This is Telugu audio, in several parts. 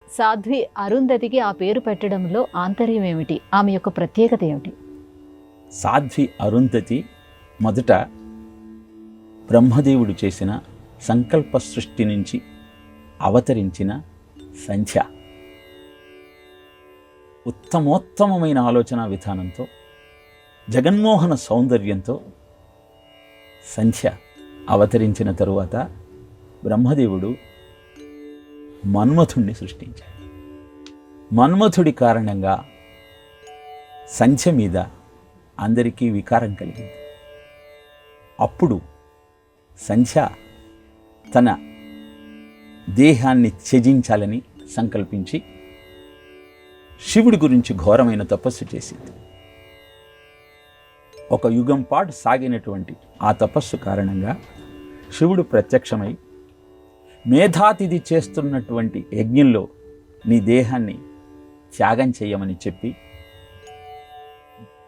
సాధ్వి అరుంధతికి ఆ పేరు పెట్టడంలో ఆంతర్యం ఏమిటి? ఆమె యొక్క ప్రత్యేకత ఏమిటి? సాధ్వి అరుంధతి మొదట బ్రహ్మదేవుడు చేసిన సంకల్ప సృష్టి నుంచి అవతరించిన సంధ్య. ఉత్తమోత్తమమైన ఆలోచన విధానంతో, జగన్మోహన సౌందర్యంతో సంధ్య అవతరించిన తరువాత బ్రహ్మదేవుడు మన్మథుణ్ణి సృష్టించాడు. మన్మథుడి కారణంగా సంధ్య మీద అందరికీ వికారం కలిగింది. అప్పుడు సంధ్య తన దేహాన్ని త్యజించాలని సంకల్పించి శివుడి గురించి ఘోరమైన తపస్సు చేసింది. ఒక యుగం పాటు సాగినటువంటి ఆ తపస్సు కారణంగా శివుడు ప్రత్యక్షమై, మేధాతిథి చేస్తున్నటువంటి యజ్ఞంలో నీ దేహాన్ని త్యాగం చేయమని చెప్పి,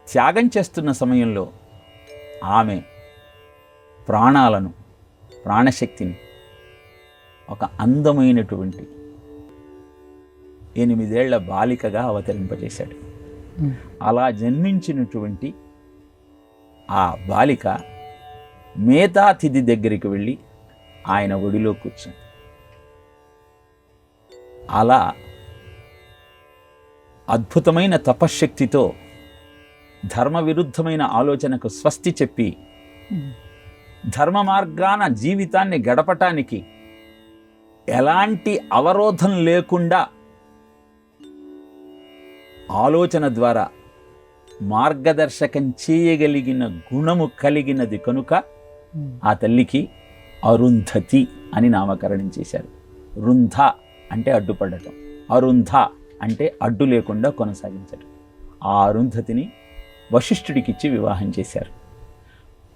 త్యాగం చేస్తున్న సమయంలో ఆమె ప్రాణశక్తిని ఒక అందమైనటువంటి 8 ఏళ్ల బాలికగా అవతరింపజేశాడు. అలా జన్మించినటువంటి ఆ బాలిక మేధాతిథి దగ్గరికి వెళ్ళి ఆయన ఒడిలో కూర్చుంది. అలా అద్భుతమైన తపశ్శక్తితో ధర్మ విరుద్ధమైన ఆలోచనకు స్వస్తి చెప్పి ధర్మ మార్గాన జీవితాన్ని గడపటానికి ఎలాంటి అవరోధం లేకుండా ఆలోచన ద్వారా మార్గదర్శకం చేయగలిగిన గుణము కలిగినది కనుక ఆ తల్లికి అరుంధతి అని నామకరణం చేశారు. రుంధ అంటే అడ్డుపడటం, అరుంధ అంటే అడ్డు లేకుండా కొనసాగించడం. ఆ అరుంధతిని వశిష్ఠుడికిచ్చి వివాహం చేశారు.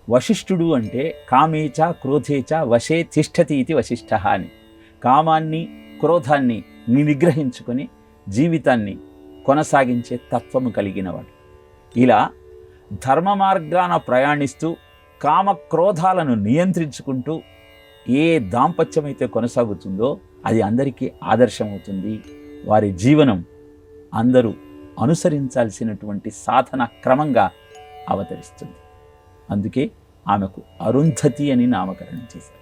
వశిష్ఠుడు అంటే కామేచ క్రోధేచ వశే తిష్టతి ఇది వశిష్ఠ అని, కామాన్ని క్రోధాన్ని నిగ్రహించుకొని జీవితాన్ని కొనసాగించే తత్వము కలిగినవాడు. ఇలా ధర్మ మార్గాన ప్రయాణిస్తూ కామక్రోధాలను నియంత్రించుకుంటూ ఏ దాంపత్యమైతే కొనసాగుతుందో అది అందరికీ ఆదర్శమవుతుంది. వారి జీవనం అందరూ అనుసరించాల్సినటువంటి సాధన క్రమంగా అవతరిస్తుంది. అందుకే ఆమెకు అరుంధతి అని నామకరణం చేశారు.